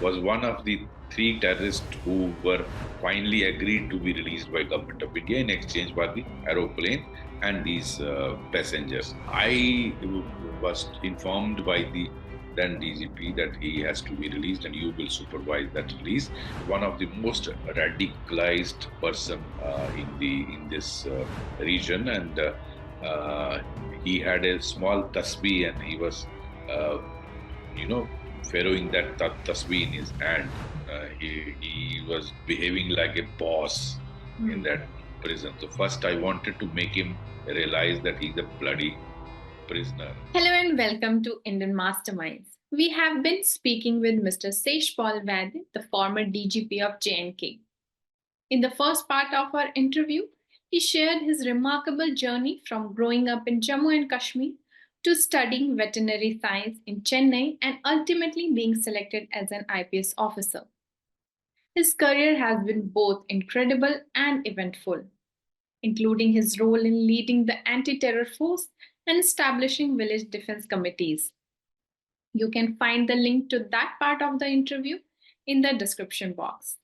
was one of the three terrorists who were finally agreed to be released by government of India in exchange for the aeroplane and these passengers. I was informed by the then DGP that he has to be released and you will supervise that release. One of the most radicalized person in this region, and he had a small tasbih and he was, you know, furrowing that tasbih in his hand. He was behaving like a boss in that prison. So first I wanted to make him realize that he's a bloody prisoner. Hello and welcome to Indian Masterminds. We have been speaking with Mr. Shesh Paul Vaid, the former DGP of J&K. In the first part of our interview, he shared his remarkable journey from growing up in Jammu and Kashmir to studying veterinary science in Chennai and ultimately being selected as an IPS officer. His career has been both incredible and eventful, including his role in leading the anti-terror force and establishing village defense committees. You can find the link to that part of the interview in the description box.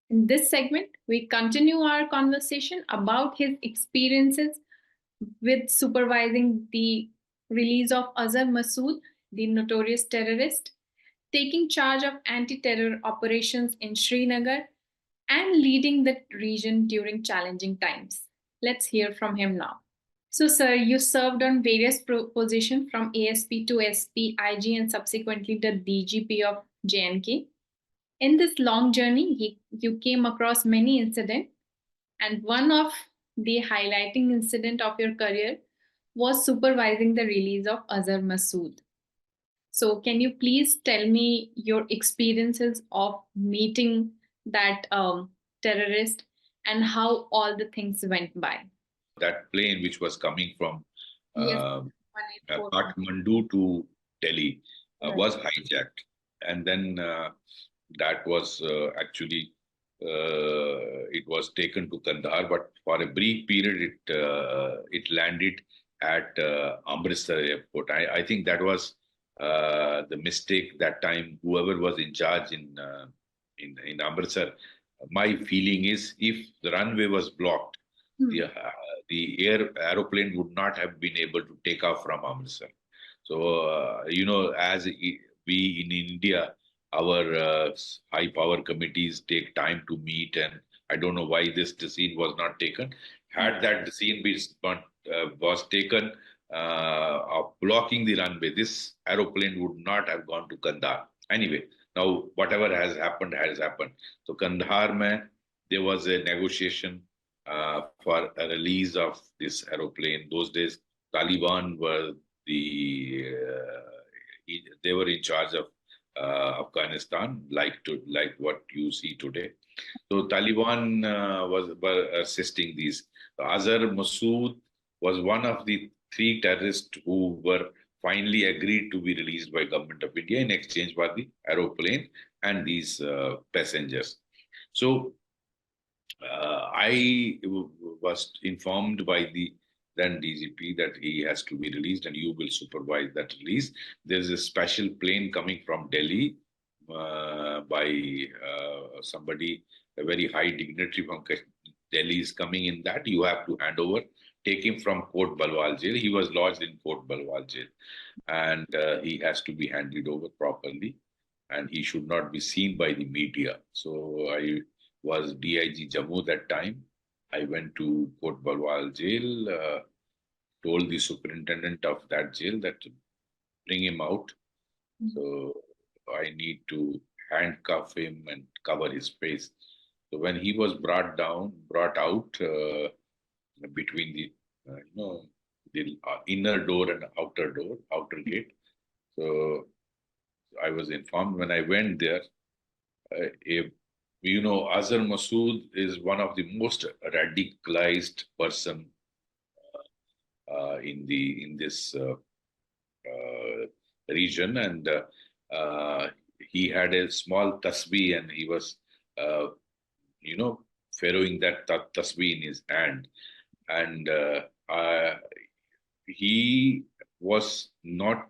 In this segment, we continue our conversation about his experiences with supervising the release of Azhar Masood, the notorious terrorist, taking charge of anti-terror operations in Srinagar, and leading the region during challenging times. Let's hear from him now. So, sir, you served on various positions from ASP to SP, IG, and subsequently the DGP of J&K. In this long journey, you came across many incidents, and one of the highlighting incident of your career was supervising the release of Azhar Masood. So, can you please tell me your experiences of meeting that terrorist and how all the things went by? That plane which was coming from Yes, Kathmandu to Delhi Right. was hijacked, and then that was actually it was taken to Kandahar, but for a brief period it landed at Amritsar airport. I think that was the mistake that time. Whoever was in charge in Amritsar, my feeling is if the runway was blocked, the aeroplane would not have been able to take off from Amritsar. So as we in India, our high power committees take time to meet, and I don't know why this decision was not taken. Had that decision was taken of blocking the runway, this aeroplane would not have gone to Kandahar. Anyway, now whatever has happened has happened. So Kandahar, mein, there was a negotiation for a release of this aeroplane. Those days, Taliban were they were in charge of Afghanistan, like what you see today. So Taliban were assisting these. Azhar Masood was one of the three terrorists who were finally agreed to be released by government of India in exchange for the aeroplane and these passengers. So I was informed by the then DGP that he has to be released and you will supervise that release. There's a special plane coming from Delhi by somebody, a very high dignitary from Delhi is coming in that. You have to hand over, take him from Fort Balwal jail. He was lodged in Fort Balwal jail, and he has to be handed over properly, and he should not be seen by the media. So I was DIG Jammu that time. I went to Fort Balwal jail, told the superintendent of that jail that to bring him out. So I need to handcuff him and cover his face. So when he was brought out between the the inner door and outer gate. So I was informed when I went there. Azhar Masood is one of the most radicalized person in this region, and he had a small tasbih, and he was, furrowing that tasbih in his hand, and he was not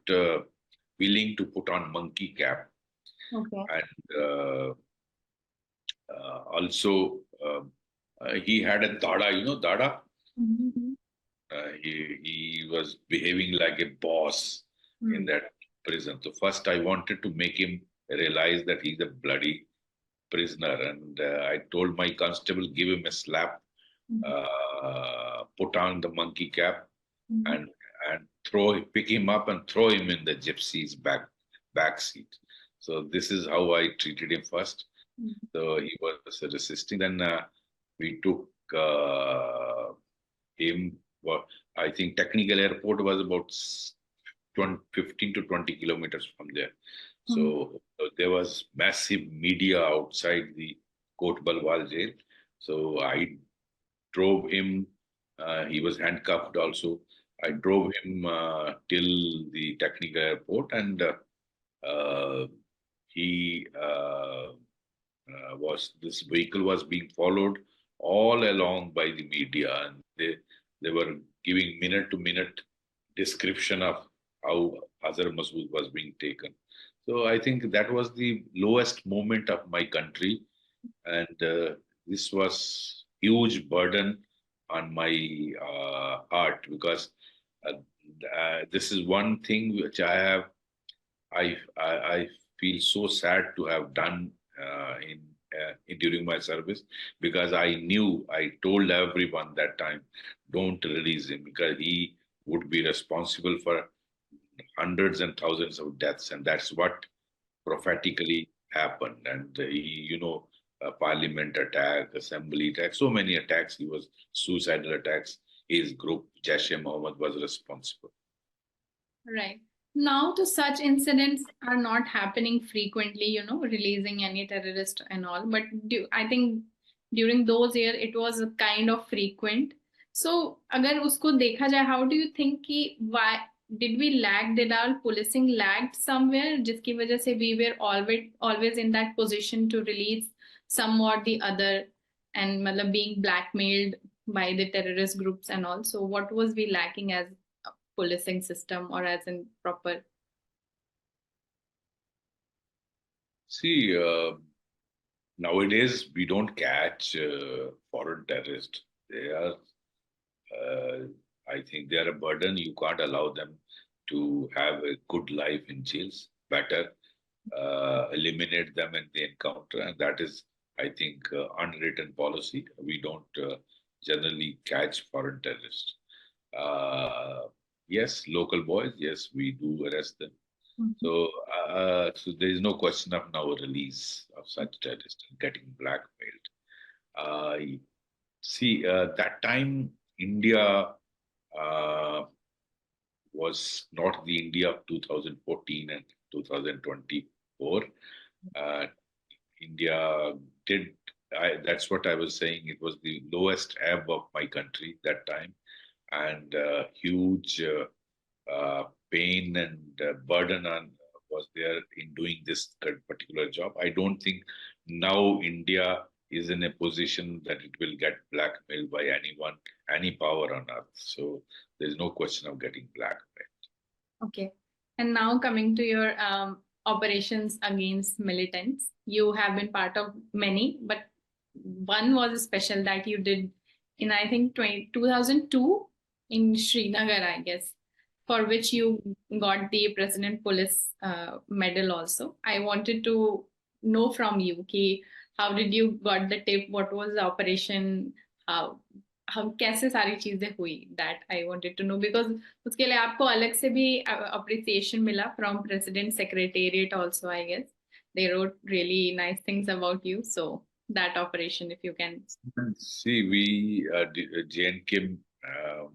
willing to put on monkey cap. Okay. And also, he had a dada, dada. Mhm. He was behaving like a boss in Mm. that prison. So first, I wanted to make him realize that he's a bloody prisoner, and I told my constable, give him a slap, Mhm. put on the monkey cap, Mhm. and pick him up and throw him in the gypsy's back seat. So this is how I treated him first. Mhm. So he was resisting. Then we took him. Well, I think technical airport was about 15 to 20 kilometers from there. Mhm. So there was massive media outside the Kot Balwal jail. So I drove him. He was handcuffed also. I drove him till the technical airport, and uh, he was this vehicle was being followed all along by the media, and they were giving minute to minute description of how Azhar Masood was being taken. So I think that was the lowest moment of my country, and this was huge burden on my heart, because uh, this is one thing which I feel so sad to have done during my service, because I knew, I told everyone that time, don't release him, because he would be responsible for hundreds and thousands of deaths, and that's what prophetically happened. And he, parliament attack, assembly attack, so many attacks. He was suicidal attacks. His group, Jaish-e-Mohammed, was responsible. Right. Now, the such incidents are not happening frequently, releasing any terrorist and all. But I think during those years, it was a kind of frequent. So, अगर उसको देखा जाए, how do you think कि why did we lag? Did our policing lagged somewhere? जिसकी वजह से we were always in that position to release some or the other, and मतलब being blackmailed by the terrorist groups and all. So, what was we lacking as policing system or as in proper. See, nowadays we don't catch foreign terrorists. They are, uh, I think, they are a burden. You can't allow them to have a good life in jails. Better eliminate them in the encounter, and that is, I think, unwritten policy. We don't generally catch foreign terrorists. Uh, yes, local boys. Yes, we do arrest them. Mhm. So there is no question of now release of such terrorists and getting blackmailed. Uh, See, that time India uh, was not the India of 2014 and 2024. Uh, India did, that's what I was saying, it was the lowest ebb of my country that time, and huge pain and burden on was there in doing this particular job. I don't think now India is in a position that it will get blackmailed by anyone, any power on earth. So there's no question of getting blackmailed. Okay. And now coming to your operations against militants, you have been part of many, but one was special that you did in, I think, 2002 in Srinagar, I guess, for which you got the President Police Medal also. I wanted to know from you, ki, how did you got the tip? What was the operation? How हम कैसे सारी चीजें हुई that I wanted to know because उसके लिए आपको अलग से भी अप्रिसिएशन मिला from president secretariat also I guess they wrote really nice things about you, so that operation if you can. See, we J&K,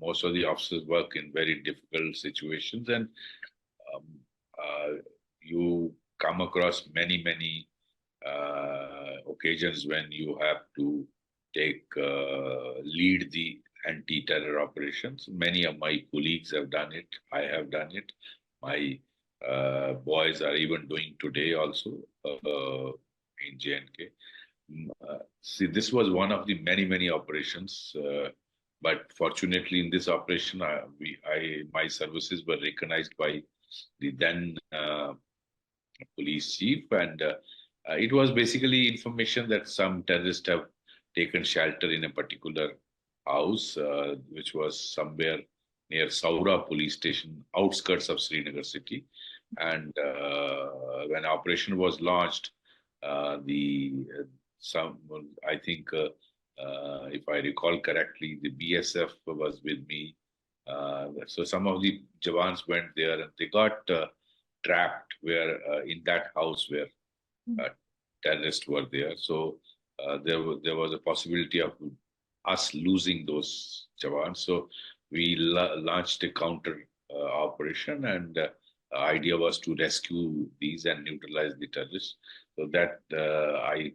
most of the officers work in very difficult situations, and um, uh, you come across many occasions when you have to take lead the anti-terror operations. Many of my colleagues have done it. I have done it. My boys are even doing today also in J&K. See, this was one of the many operations, but fortunately, in this operation, my services were recognized by the then police chief, and it was basically information that some terrorists have taken shelter in a particular house, which was somewhere near Saura police station, outskirts of Srinagar city. And when operation was launched, the some I think, if I recall correctly, the BSF was with me. So some of the Jawans went there and they got trapped where in that house where uh, terrorists were there. So there was a possibility of us losing those Jawans. So we launched a counter operation, and idea was to rescue these and neutralize the terrorists. So that I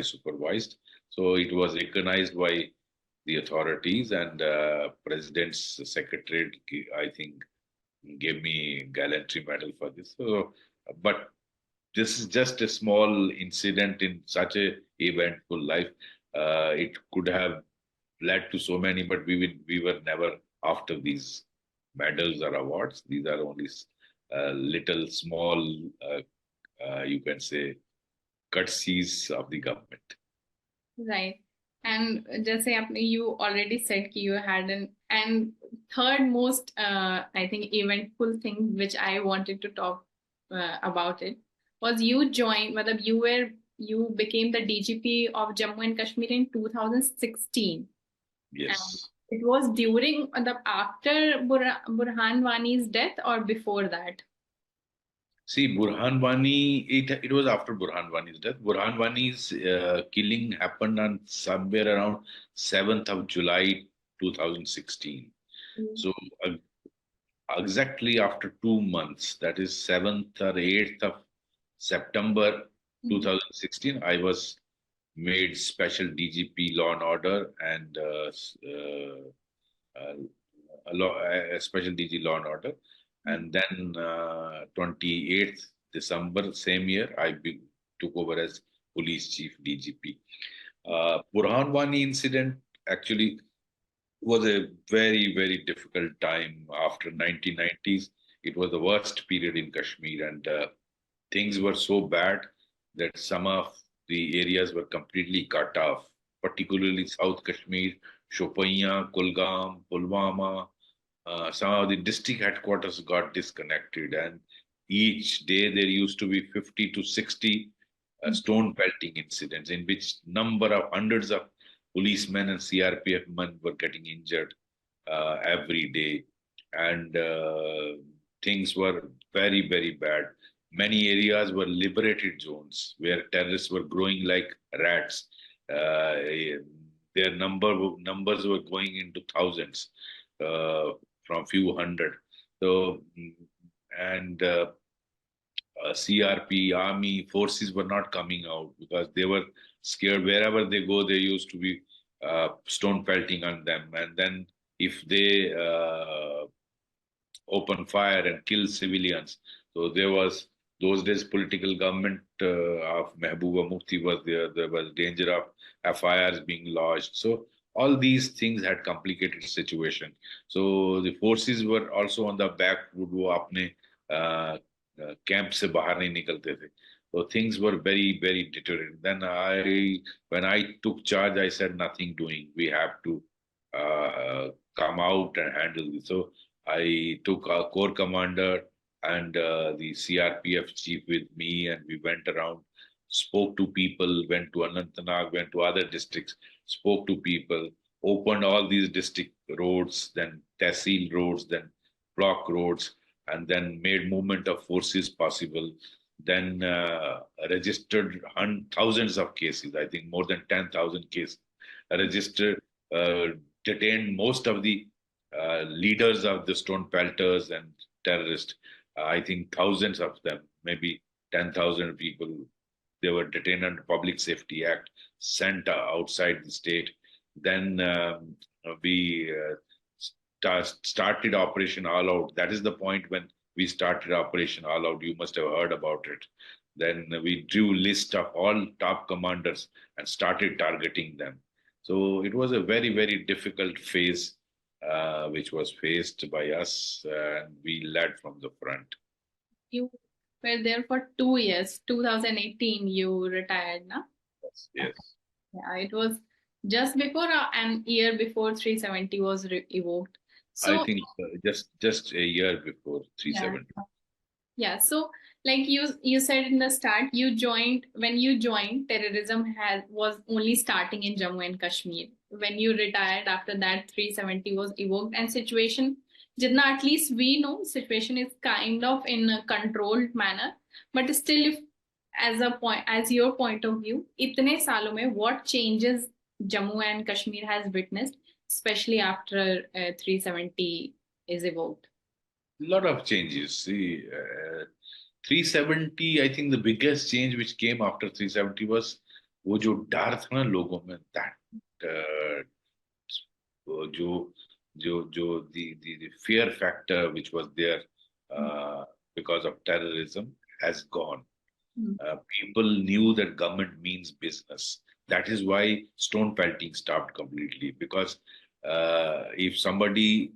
supervised. So it was recognized by the authorities, and president's secretariat, I think, gave me gallantry medal for this. So, but this is just a small incident in such a eventful life. It could have led to so many, but we were never after these medals or awards. These are only little small, you can say, courtesies of the government. Right. And जैसे आपने you already said कि you had an and third most I think eventful thing which I wanted to talk about it was you joined मतलब you became the DGP of Jammu and Kashmir in 2016. And Yes. it was during the after Burhan Wani's death or before that? See, Burhan Wani, it was after Burhan Wani's death. Burhan Wani's killing happened on somewhere around 7th of July 2016. So uh, exactly after 2 months, that is 7th or 8th of September 2016, I was made special DGP Law and Order, and uh, a special DG Law and Order. And then 28th December same year, took over as police chief DGP. Burhan Wani incident actually was a very, very difficult time after 1990s. It was the worst period in Kashmir, and things were so bad that some of the areas were completely cut off, particularly South Kashmir, Shopian, Kulgam, Pulwama. Some of the district headquarters got disconnected, and each day there used to be 50 to 60 stone pelting incidents in which number of hundreds of policemen and CRPF men were getting injured every day, and things were very, very bad. Many areas were liberated zones where terrorists were growing like rats. Their numbers were going into thousands, from few hundred. So, and CRP, army forces were not coming out because they were scared. Wherever they go, there used to be stone pelting on them. And then if they open fire and kill civilians, so there was those days political government of Mehbooba Mufti was there. There was danger of FIRs being lodged. So all these things had complicated situation. So the forces were also on the back would वो अपने camp से बाहर नहीं निकलते थे. So things were very, very deteriorated. Then when I took charge, I said nothing doing. We have to come out and handle this. So I took our corps commander and the CRPF chief with me, and we went around, spoke to people, went to Anantnag, went to other districts, spoke to people, opened all these district roads, then tehsil roads, then block roads, and then made movement of forces possible. Then registered thousands of cases, I think more than 10,000 cases, registered, uh, detained most of the leaders of the stone pelters and terrorists. I think thousands of them, maybe 10,000 people, they were detained under Public Safety Act, sent outside the state. Then we started Operation All Out. That is the point when we started Operation All Out. You must have heard about it. Then we drew list of all top commanders and started targeting them. So it was a very, very difficult phase which was faced by us, and we led from the front. You were there for 2 years. 2018, you retired, na? Yes, yes. Yeah, it was just before an year before 370 was evoked. I So think just a year before yeah, 370. yeah. So like you said in the start, you joined when you joined, terrorism was only starting in Jammu and Kashmir. When you retired after that, 370 was evoked, and situation, Jitna, at least we know, situation is kind of in a controlled manner. But still, if as your point of view, itne saalon mein, what changes Jammu and Kashmir has witnessed, especially after 370 is evoked? Lot of changes. See, 370, I think the biggest change which came after 370 was वो जो डर था ना लोगों में, that जो the fear factor which was there because of terrorism has gone. People knew that government means business. That is why stone pelting stopped completely. Because if somebody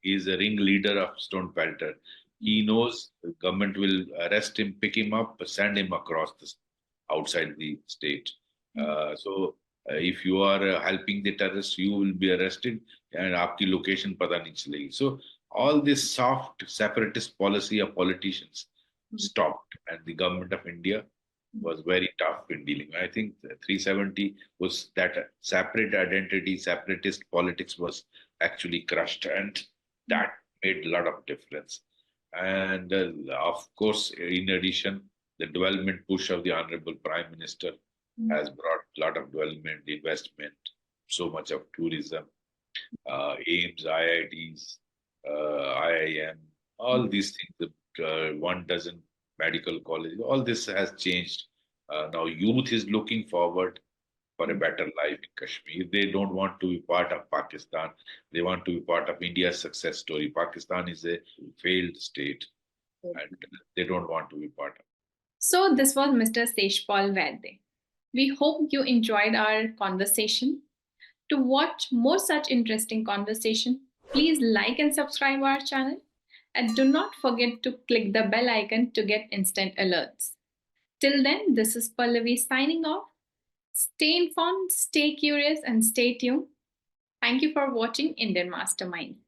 is a ringleader of stone pelter, he knows the government will arrest him, pick him up, send him across the outside the state. So if you are helping the terrorists, you will be arrested, and आपकी location पता नहीं चलेगी. So all this soft separatist policy of politicians stopped, and the government of India was very tough in dealing. I think 370 was that separate identity, separatist politics was actually crushed, and that made a lot of difference. And of course, in addition, the development push of the Honorable Prime Minister has brought a lot of development, investment, so much of tourism, AIMS, IITs, IIM, all these things, one dozen medical college, all this has changed. Now youth is looking forward for a better life in Kashmir. They don't want to be part of Pakistan. They want to be part of India's success story. Pakistan is a failed state, and they don't want to be part of it. So this was Mr. Shesh Paul Vaid. We hope you enjoyed our conversation. To watch more such interesting conversation, please like and subscribe our channel. And do not forget to click the bell icon to get instant alerts. Till then, this is Pallavi signing off. Stay informed, stay curious, and stay tuned. Thank you for watching Indian Masterminds.